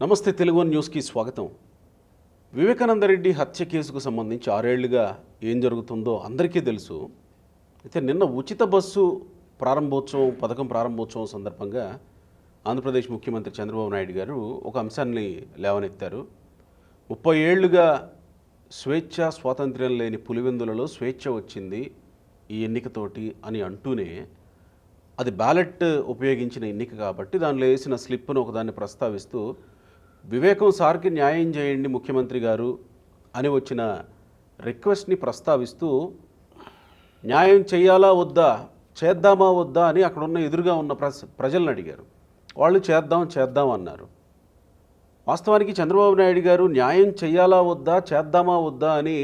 నమస్తే తెలుగు న్యూస్కి స్వాగతం. వివేకానందరెడ్డి హత్య కేసుకు సంబంధించి 6 ఏళ్లుగా ఏం జరుగుతుందో అందరికీ తెలుసు. అయితే నిన్న ఉచిత బస్సు పథకం ప్రారంభోత్సవం సందర్భంగా ఆంధ్రప్రదేశ్ ముఖ్యమంత్రి చంద్రబాబు నాయుడు గారు ఒక అంశాన్ని లేవనెత్తారు. 30 ఏళ్లుగా స్వేచ్ఛ స్వాతంత్ర్యం లేని పులివెందులలో స్వేచ్ఛ వచ్చింది ఈ ఎన్నికతోటి అని అంటూనే, అది బ్యాలెట్ ఉపయోగించిన ఎన్నిక కాబట్టి దానిలో వేసిన స్లిప్ను ఒకదాన్ని ప్రస్తావిస్తూ వివేకం సార్కి న్యాయం చేయండి ముఖ్యమంత్రి గారు అని వచ్చిన రిక్వెస్ట్ని ప్రస్తావిస్తూ న్యాయం చేయాలా వద్దా, చేద్దామా వద్దా అని అక్కడున్న ఎదురుగా ఉన్న ప్రజలను అడిగారు. వాళ్ళు చేద్దాం అన్నారు. వాస్తవానికి చంద్రబాబు నాయుడు గారు న్యాయం చేయాలా వద్దా, చేద్దామా వద్దా అని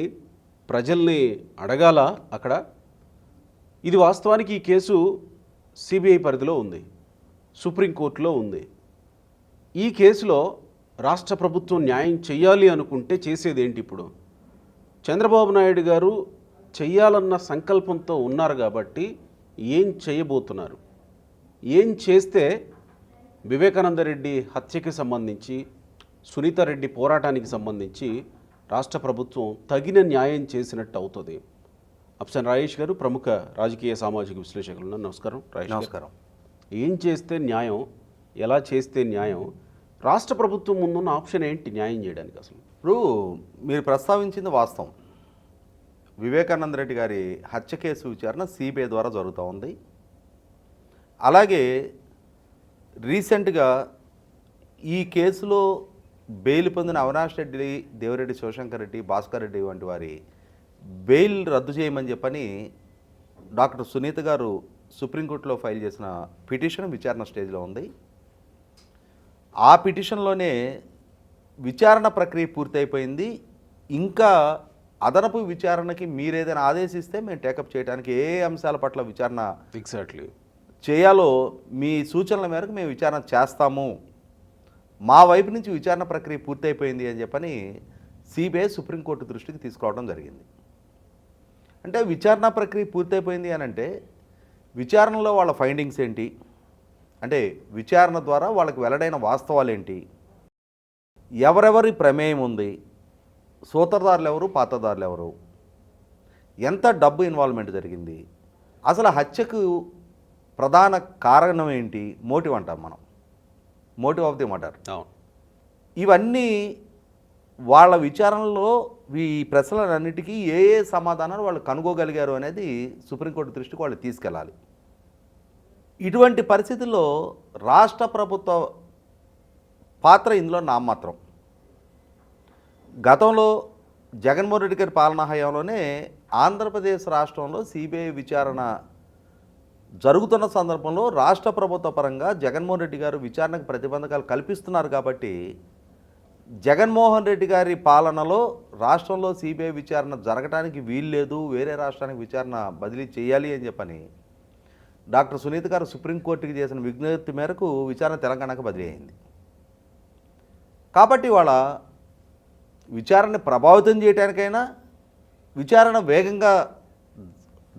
ప్రజల్ని అడగాల అక్కడ. ఇది వాస్తవానికి ఈ కేసు సిబిఐ పరిధిలో ఉంది, సుప్రీంకోర్టులో ఉంది. ఈ కేసులో రాష్ట్ర ప్రభుత్వం న్యాయం చేయాలి అనుకుంటే చేసేది ఏంటి? ఇప్పుడు చంద్రబాబు నాయుడు గారు చెయ్యాలన్న సంకల్పంతో ఉన్నారు కాబట్టి ఏం చేయబోతున్నారు? ఏం చేస్తే వివేకానందరెడ్డి హత్యకి సంబంధించి, సునీతారెడ్డి పోరాటానికి సంబంధించి రాష్ట్ర ప్రభుత్వం తగిన న్యాయం చేసినట్టు అవుతుంది? అప్సన్ రాజేష్ గారు ప్రముఖ రాజకీయ సామాజిక విశ్లేషకులు. నమస్కారం రాజేష్. నమస్కారం. ఏం చేస్తే న్యాయం, ఎలా చేస్తే న్యాయం, రాష్ట్ర ప్రభుత్వం ముందున్న ఆప్షన్ ఏంటి న్యాయం చేయడానికి? అసలు ఇప్పుడు మీరు ప్రస్తావించింది వాస్తవం. వివేకానంద రెడ్డి గారి హత్య కేసు విచారణ సిబిఐ ద్వారా జరుగుతూ ఉంది. అలాగే రీసెంట్గా ఈ కేసులో బెయిల్ పొందిన అవినాష్ రెడ్డి, దేవిరెడ్డి శివశంకర్ రెడ్డి, భాస్కర్ రెడ్డి వంటి వారి బెయిల్ రద్దు చేయమని చెప్పని డాక్టర్ సునీత గారు సుప్రీంకోర్టులో ఫైల్ చేసిన పిటిషన్ విచారణ స్టేజ్లో ఉంది. ఆ పిటిషన్లోనే విచారణ ప్రక్రియ పూర్తయిపోయింది. ఇంకా అదనపు విచారణకి మీరేదైనా ఆదేశిస్తే మేము టేకప్ చేయడానికి ఏ అంశాల పట్ల విచారణ చేయాలో మీ సూచనల మేరకు మేము విచారణ చేస్తాము, మా వైపు నుంచి విచారణ ప్రక్రియ పూర్తయిపోయింది అని చెప్పని సిబిఐ సుప్రీంకోర్టు దృష్టికి తీసుకురావడం జరిగింది. అంటే విచారణ ప్రక్రియ పూర్తయిపోయింది అని అంటే విచారణలో వాళ్ళ ఫైండింగ్స్ ఏంటి, అంటే విచారణ ద్వారా వాళ్ళకి వెల్లడైన వాస్తవాలు ఏంటి, ఎవరెవరి ప్రమేయం ఉంది, సూత్రధారులు ఎవరు, పాత్రధారులు ఎవరు, ఎంత డబ్బు ఇన్వాల్వ్మెంట్ జరిగింది, అసలు హత్యకు ప్రధాన కారణం ఏంటి, మోటివ్ అంటాం మనం, మోటివ్ ఆఫ్ ది మర్డర్. ఇవన్నీ వాళ్ళ విచారణలో ఈ ప్రశ్నలన్నిటికీ ఏ ఏ సమాధానాలు వాళ్ళు కనుగోగలిగారు అనేది సుప్రీంకోర్టు దృష్టికి వాళ్ళు తీసుకెళ్ళాలి. ఇటువంటి పరిస్థితుల్లో రాష్ట్ర ప్రభుత్వ పాత్ర ఇందులో నామమాత్రం. గతంలో జగన్మోహన్ రెడ్డి గారి పాలనా హయాంలోనే ఆంధ్రప్రదేశ్ రాష్ట్రంలో సిబిఐ విచారణ జరుగుతున్న సందర్భంలో రాష్ట్ర ప్రభుత్వ పరంగా జగన్మోహన్ రెడ్డి గారు విచారణకు ప్రతిబంధకాలు కల్పిస్తున్నారు కాబట్టి జగన్మోహన్ రెడ్డి గారి పాలనలో రాష్ట్రంలో సిబిఐ విచారణ జరగడానికి వీల్లేదు, వేరే రాష్ట్రానికి విచారణ బదిలీ చేయాలి అని చెప్పని డాక్టర్ సునీత గారు సుప్రీంకోర్టుకి చేసిన విజ్ఞప్తి మేరకు విచారణ తెలంగాణకు బదిలీ అయింది. కాబట్టి వాళ్ళ విచారణని ప్రభావితం చేయడానికైనా, విచారణ వేగంగా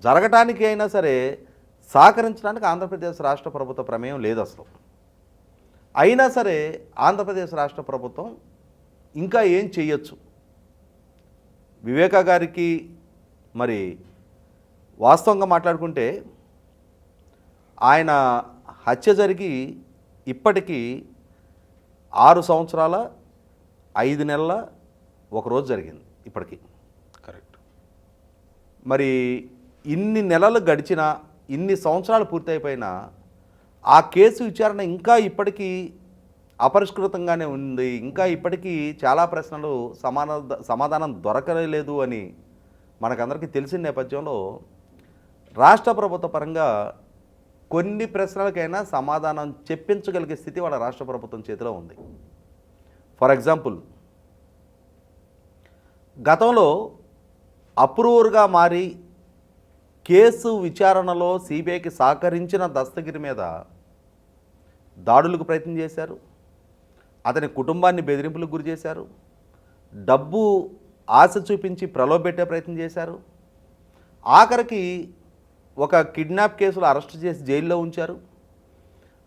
జరగటానికి అయినా సరే సహకరించడానికి ఆంధ్రప్రదేశ్ రాష్ట్ర ప్రభుత్వ ప్రమేయం లేదు అసలు. అయినా సరే ఆంధ్రప్రదేశ్ రాష్ట్ర ప్రభుత్వం ఇంకా ఏం చేయొచ్చు? వివేకా గారికి మరి వాస్తవంగా మాట్లాడుకుంటే ఆయన హత్య జరిగి ఇప్పటికీ 6 సంవత్సరాల 5 నెలల 1 రోజు జరిగింది ఇప్పటికీ. కరెక్ట్. మరి ఇన్ని నెలలు గడిచినా, ఇన్ని సంవత్సరాలు పూర్తయిపోయినా ఆ కేసు విచారణ ఇంకా ఇప్పటికీ అపరిష్కృతంగానే ఉంది. ఇంకా ఇప్పటికీ చాలా ప్రశ్నలు సమాధానం దొరకలేదు అని మనకందరికీ తెలిసిన నేపథ్యంలో రాష్ట్ర ప్రభుత్వ పరంగా కొన్ని ప్రశ్నలకైనా సమాధానం చెప్పించగలిగే స్థితి వాళ్ళ రాష్ట్ర ప్రభుత్వం చేతిలో ఉంది. ఫర్ ఎగ్జాంపుల్, గతంలో అప్రూవర్గా మారి కేసు విచారణలో సిబిఐకి సహకరించిన దస్తగిరి మీద దాడులకు ప్రయత్నం చేశారు, అతని కుటుంబాన్ని బెదిరింపులకు గురి చేశారు, డబ్బు ఆశ చూపించి ప్రలోభపెట్టే ప్రయత్నం చేశారు, ఆఖరికి ఒక కిడ్నాప్ కేసులో అరెస్ట్ చేసి జైల్లో ఉంచారు.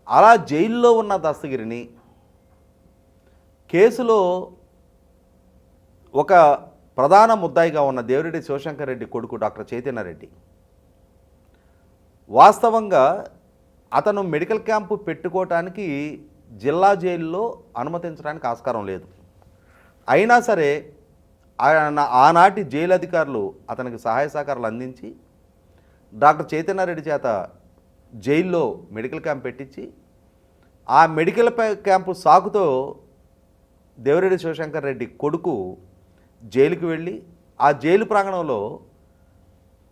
అలా జైల్లో ఉన్న దస్తగిరిని కేసులో ఒక ప్రధాన ముద్దాయిగా ఉన్న దేవిరెడ్డి శివశంకర్ రెడ్డి కొడుకు డాక్టర్ చైతన్య రెడ్డి వాస్తవంగా అతను మెడికల్ క్యాంపు పెట్టుకోవటానికి జిల్లా జైల్లో అనుమతించడానికి ఆస్కారం లేదు. అయినా సరే ఆనాటి జైలు అధికారులు అతనికి సహాయ సహకారాలు అందించి డాక్టర్ చైతన్య రెడ్డి చేత జైల్లో మెడికల్ క్యాంప్ పెట్టించి ఆ మెడికల్ క్యాంపు సాకుతో దేవిరెడ్డి శివశంకర్ రెడ్డి కొడుకు జైలుకి వెళ్ళి ఆ జైలు ప్రాంగణంలో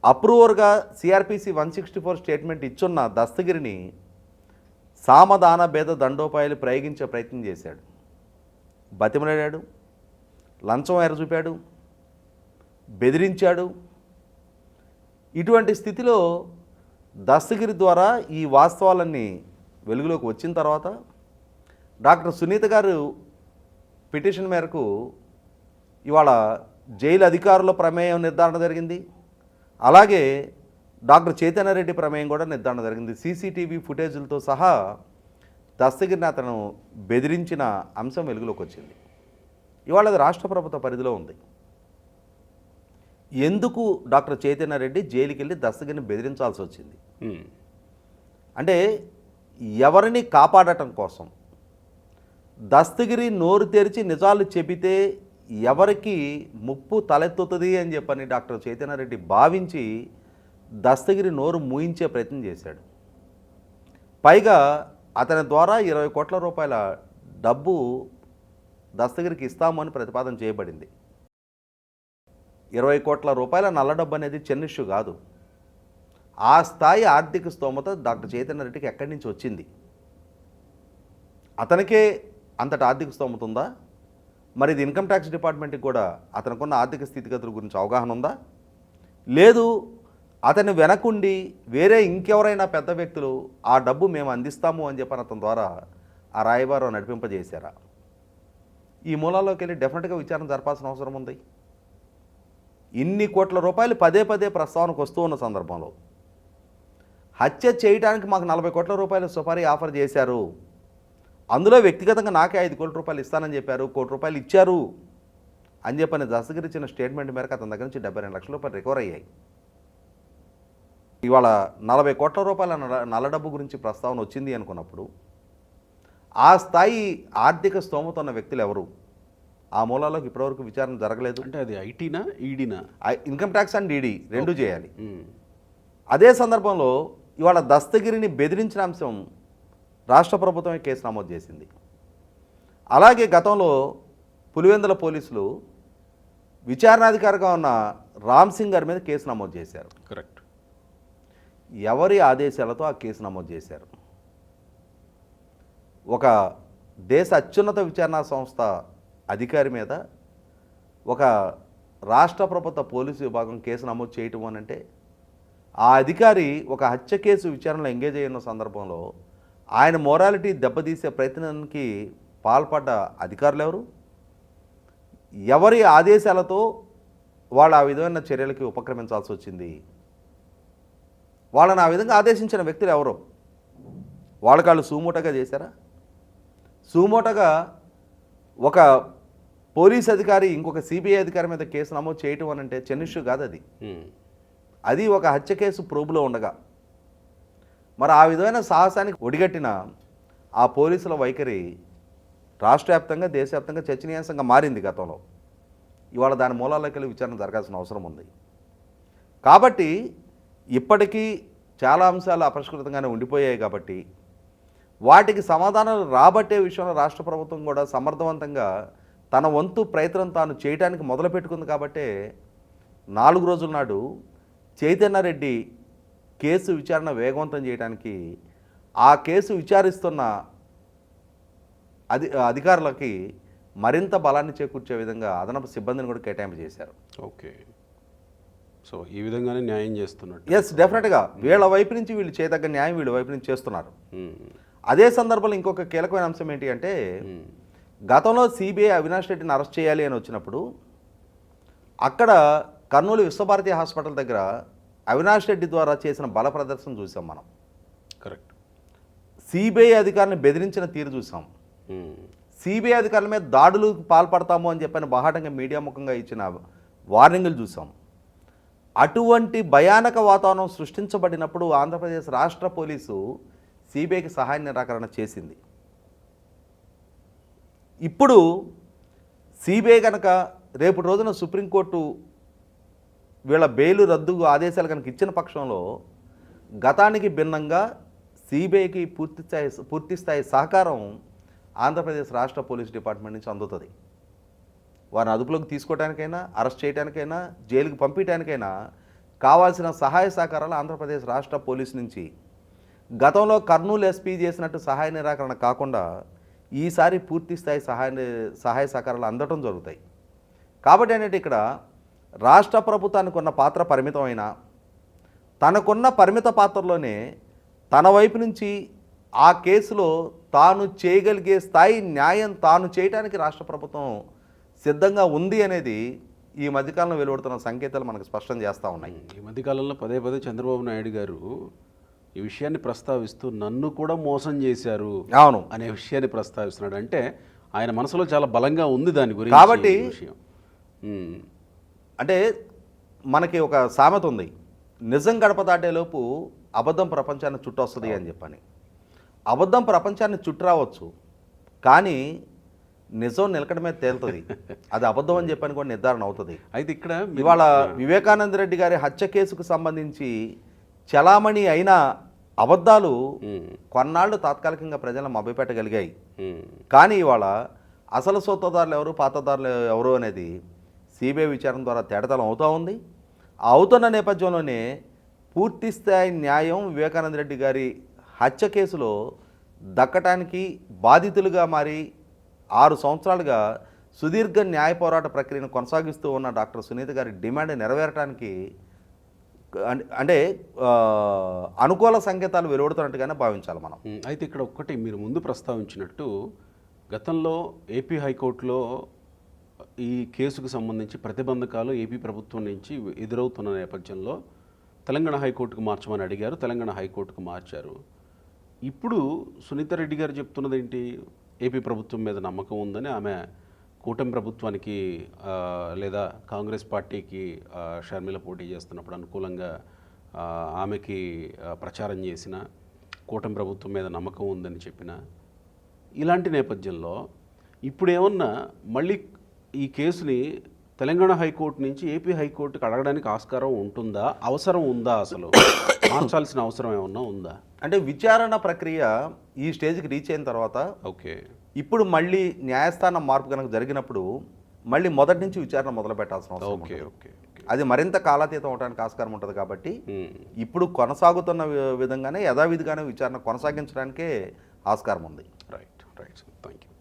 అప్రూవర్గా సిఆర్పిసి 164 స్టేట్మెంట్ ఇచ్చున్న దస్తగిరిని సామదాన భేద దండోపాయాలు ప్రయోగించే ప్రయత్నం చేశాడు. బతిమలాడాడు, లంచం ఎరచూపాడు, బెదిరించాడు. ఇటువంటి స్థితిలో దస్తగిరి ద్వారా ఈ వాస్తవాలన్నీ వెలుగులోకి వచ్చిన తర్వాత డాక్టర్ సునీత గారు పిటిషన్ మేరకు ఇవాళ జైలు అధికారుల ప్రమేయం నిర్ధారణ జరిగింది. అలాగే డాక్టర్ చైతన్య రెడ్డి ప్రమేయం కూడా నిర్ధారణ జరిగింది. సీసీటీవీ ఫుటేజీలతో సహా దస్తగిరిని అతను బెదిరించిన అంశం వెలుగులోకి వచ్చింది. ఇవాళ అది రాష్ట్ర ప్రభుత్వ పరిధిలో ఉంది. ఎందుకు డాక్టర్ చైతన్య రెడ్డి జైలుకి వెళ్ళి దస్తగిరిని బెదిరించాల్సి వచ్చింది అంటే ఎవరిని కాపాడటం కోసం. దస్తగిరి నోరు తెరిచి నిజాలు చెబితే ఎవరికి ముప్పు తలెత్తుతుంది అని చెప్పని డాక్టర్ చైతన్య రెడ్డి భావించి దస్తగిరి నోరు మూయించే ప్రయత్నం చేశాడు. పైగా అతని ద్వారా 20 కోట్ల రూపాయల డబ్బు దస్తగిరికి ఇస్తాము అని ప్రతిపాదన చేయబడింది. 20 కోట్ల రూపాయల నల్ల డబ్బు అనేది చిన్న ఇష్యూ కాదు. ఆ స్థాయి ఆర్థిక స్తోమత డాక్టర్ చైతన్య రెడ్డికి ఎక్కడి నుంచి వచ్చింది? అతనికే అంతటి ఆర్థిక స్తోమత ఉందా? మరి ఇది ఇన్కమ్ ట్యాక్స్ డిపార్ట్మెంట్కి కూడా అతనికున్న ఆర్థిక స్థితిగతుల గురించి అవగాహన ఉందా? లేదు, అతని వెనకుండి వేరే ఇంకెవరైనా పెద్ద వ్యక్తులు ఆ డబ్బు మేము అందిస్తాము అని చెప్పని అతని ద్వారా ఆ రాయబారం నడిపింపజేశారా? ఈ మూలాల్లోకి వెళ్ళి డెఫినెట్గా విచారణ జరపాల్సిన అవసరం ఉంది. ఇన్ని కోట్ల రూపాయలు పదే పదే ప్రస్తావనకు వస్తూ ఉన్న సందర్భంలో హత్య చేయడానికి మాకు 40 కోట్ల రూపాయలు సుపారీ ఆఫర్ చేశారు, అందులో వ్యక్తిగతంగా నాకే 5 కోట్ల రూపాయలు ఇస్తానని చెప్పారు, 1 కోటి రూపాయలు ఇచ్చారు అని చెప్పని దస్తగిరి ఇచ్చిన స్టేట్మెంట్ మేరకు అతని దగ్గర నుంచి 72 లక్షల రూపాయలు రికవర్ అయ్యాయి. ఇవాళ 40 కోట్ల రూపాయల నల్ల డబ్బు గురించి ప్రస్తావన వచ్చింది అనుకున్నప్పుడు ఆ స్థాయి ఆర్థిక స్తోమత ఉన్న వ్యక్తులు ఎవరు? ఆ మూలాల్లోకి ఇప్పటివరకు విచారణ జరగలేదు. అంటే అది ఐటీనా ఈడీనా? ఇన్కమ్ ట్యాక్స్ అండ్ ఈడీ రెండు చేయాలి. అదే సందర్భంలో ఇవాళ దస్తగిరిని బెదిరించిన అంశం రాష్ట్ర ప్రభుత్వమే కేసు నమోదు చేసింది. అలాగే గతంలో పులివెందుల పోలీసులు విచారణాధికారిగా ఉన్న రామ్ సింగ్ గారి మీద కేసు నమోదు చేశారు. కరెక్ట్. ఎవరి ఆదేశాలతో ఆ కేసు నమోదు చేశారు? ఒక దేశ అత్యున్నత విచారణా సంస్థ అధికారి మీద ఒక రాష్ట్ర ప్రభుత్వ పోలీసు విభాగం కేసు నమోదు చేయటం అనంటే ఆ అధికారి ఒక హత్య కేసు విచారణలో ఎంగేజ్ అయిన సందర్భంలో ఆయన మొరాలిటీ దెబ్బతీసే ప్రయత్నానికి పాల్పడ్డ అధికారులు ఎవరు? ఎవరి ఆదేశాలతో వాళ్ళు ఆ విధమైన చర్యలకి ఉపక్రమించాల్సి వచ్చింది? వాళ్ళని ఆ విధంగా ఆదేశించిన వ్యక్తులు ఎవరు? వాళ్ళు సూమోటగా చేశారా? సూమోటగా ఒక పోలీస్ అధికారి ఇంకొక సిబిఐ అధికారి మీద కేసు నమోదు చేయటం అని అంటే చిన్న ఇష్యూ కాదు. అది ఒక హత్య కేసు ప్రోబులో ఉండగా మరి ఆ విధమైన సాహసానికి ఒడిగట్టిన ఆ పోలీసుల వైఖరి రాష్ట్ర వ్యాప్తంగా దేశవ్యాప్తంగా చర్చనీయాంశంగా మారింది గతంలో. ఇవాళ దాని మూలాల్లోకి వెళ్ళి విచారణ జరగాల్సిన అవసరం ఉంది. కాబట్టి ఇప్పటికీ చాలా అంశాలు అపరిష్కృతంగానే ఉండిపోయాయి. కాబట్టి వాటికి సమాధానాలు రాబట్టే విషయంలో రాష్ట్ర ప్రభుత్వం కూడా సమర్థవంతంగా తన వంతు ప్రయత్నం తాను చేయడానికి మొదలుపెట్టుకుంది. కాబట్టే 4 రోజుల నాడు చైతన్య రెడ్డి కేసు విచారణ వేగవంతం చేయడానికి ఆ కేసు విచారిస్తున్న అధికారులకి మరింత బలాన్ని చేకూర్చే విధంగా అదనపు సిబ్బందిని కూడా కేటాయింపు చేశారు. ఓకే, సో ఈ విధంగానే న్యాయం చేస్తున్నట్టు. ఎస్, డెఫినెట్గా వీళ్ళ వైపు నుంచి వీళ్ళు చేయదగ్గ న్యాయం వీళ్ళ వైపు నుంచి చేస్తున్నారు. అదే సందర్భంలో ఇంకొక కీలకమైన అంశం ఏంటి అంటే గతంలో సిబిఐ అవినాష్ రెడ్డిని అరెస్ట్ చేయాలి అని వచ్చినప్పుడు అక్కడ కర్నూలు విశ్వభారతి హాస్పిటల్ దగ్గర అవినాష్ రెడ్డి ద్వారా చేసిన బల ప్రదర్శన చూసాం మనం. కరెక్ట్. సిబిఐ అధికారిని బెదిరించిన తీరు చూసాం. సిబిఐ అధికారుల మీద దాడులకు పాల్పడతాము అని చెప్పని బాహాటంగా మీడియా ముఖంగా ఇచ్చిన వార్నింగులు చూసాం. అటువంటి భయానక వాతావరణం సృష్టించబడినప్పుడు ఆంధ్రప్రదేశ్ రాష్ట్ర పోలీసు సిబిఐకి సహాయ నిరాకరణ చేసింది. ఇప్పుడు సిబిఐ కనుక రేపు రోజున సుప్రీంకోర్టు వీళ్ళ బెయిల్ రద్దు ఆదేశాలు కనుక ఇచ్చిన పక్షంలో గతానికి భిన్నంగా సిబిఐకి పూర్తి స్థాయి సహకారం ఆంధ్రప్రదేశ్ రాష్ట్ర పోలీస్ డిపార్ట్మెంట్ నుంచి అందుతుంది. వారిని అదుపులోకి తీసుకోవడానికైనా, అరెస్ట్ చేయడానికైనా, జైలుకి పంపించడానికైనా కావాల్సిన సహాయ సహకారాలు ఆంధ్రప్రదేశ్ రాష్ట్ర పోలీస్ నుంచి గతంలో కర్నూలు ఎస్పీ చేసినట్టు సహాయ నిరాకరణ కాకుండా ఈసారి పూర్తి స్థాయి సహాయ సహకారాలు అందటం జరుగుతాయి. కాబట్టి ఏంటంటే ఇక్కడ రాష్ట్ర ప్రభుత్వానికి ఉన్న పాత్ర పరిమితమైన, తనకున్న పరిమిత పాత్రలోనే తన వైపు నుంచి ఆ కేసులో తాను చేయగలిగే స్థాయి న్యాయం తాను చేయడానికి రాష్ట్ర ప్రభుత్వం సిద్ధంగా ఉంది అనేది ఈ మధ్యకాలంలో వెలువడుతున్న సంకేతాలు మనకు స్పష్టం చేస్తూ ఉన్నాయి. ఈ మధ్యకాలంలో పదే పదే చంద్రబాబు నాయుడు గారు ఈ విషయాన్ని ప్రస్తావిస్తూ నన్ను కూడా మోసం చేశారు అవును అనే విషయాన్ని ప్రస్తావిస్తున్నాడు. అంటే ఆయన మనసులో చాలా బలంగా ఉంది దాని గురించి. కాబట్టి ఈ విషయం అంటే మనకి ఒక సామెత ఉంది, నిజం గడప దాటేలోపు అబద్ధం ప్రపంచాన్ని చుట్టొస్తుంది అని చెప్పని. అబద్ధం ప్రపంచాన్ని చుట్టరావచ్చు, కానీ నిజం నిలకడ మీద తేలుతుంది. అది అబద్ధం అని చెప్పని కూడా నిర్ధారణ అవుతుంది. అయితే ఇక్కడ ఇవాళ వివేకానంద రెడ్డి గారి హత్య కేసుకు సంబంధించి చలామణి అయిన అబద్ధాలు కొన్నాళ్ళు తాత్కాలికంగా ప్రజలను మభ్యపెట్టగలిగాయి. కానీ ఇవాళ అసలు సొత్తదారులు ఎవరు, పాతదారులు ఎవరు అనేది సిబిఐ విచారణ ద్వారా తేటతలం అవుతూ ఉంది. అవుతున్న నేపథ్యంలోనే పూర్తి స్థాయి న్యాయం వివేకానంద రెడ్డి గారి హత్య కేసులో దక్కటానికి బాధితులుగా మారి 6 సంవత్సరాలుగా సుదీర్ఘ న్యాయ పోరాట ప్రక్రియను కొనసాగిస్తూ ఉన్న డాక్టర్ సునీత గారి డిమాండ్ నెరవేరటానికి అంటే అనుకూల సంకేతాలు వెలువడుతున్నట్టుగానే భావించాలి మనం. అయితే ఇక్కడ ఒక్కటి మీరు ముందు ప్రస్తావించినట్టు గతంలో ఏపీ హైకోర్టులో ఈ కేసుకు సంబంధించి ప్రతిబంధకాలు ఏపీ ప్రభుత్వం నుంచి ఎదురవుతున్న నేపథ్యంలో తెలంగాణ హైకోర్టుకు మార్చమని అడిగారు. తెలంగాణ హైకోర్టుకు మార్చారు. ఇప్పుడు సునీత రెడ్డి గారు చెప్తున్నది ఏంటి? ఏపీ ప్రభుత్వం మీద నమ్మకం ఉందని ఆమె కూటమి ప్రభుత్వానికి లేదా కాంగ్రెస్ పార్టీకి షర్మిల పోటీ చేస్తున్నప్పుడు అనుకూలంగా ఆమెకి ప్రచారం చేసిన, కూటమి ప్రభుత్వం మీద నమ్మకం ఉందని చెప్పిన, ఇలాంటి నేపథ్యంలో ఇప్పుడు ఏమన్నా మళ్ళీ ఈ కేసుని తెలంగాణ హైకోర్టు నుంచి ఏపీ హైకోర్టుకి అడగడానికి ఆస్కారం ఉంటుందా, అవసరం ఉందా, అసలు మార్చాల్సిన అవసరం ఏమన్నా ఉందా? అంటే విచారణ ప్రక్రియ ఈ స్టేజ్కి రీచ్ అయిన తర్వాత ఓకే, ఇప్పుడు మళ్ళీ న్యాయస్థానం మార్పు కనుక జరిగినప్పుడు మళ్ళీ మొదటి నుంచి విచారణ మొదలు పెట్టాల్సిన అవసరం ఓకే ఉంటుంది. ఓకే అది మరింత కాలాతీతం అవడానికి ఆస్కారం ఉంటుంది. కాబట్టి ఇప్పుడు కొనసాగుతున్న విధంగానే యథావిధిగానే విచారణ కొనసాగించడానికే ఆస్కారం ఉంది. Right right, thank you.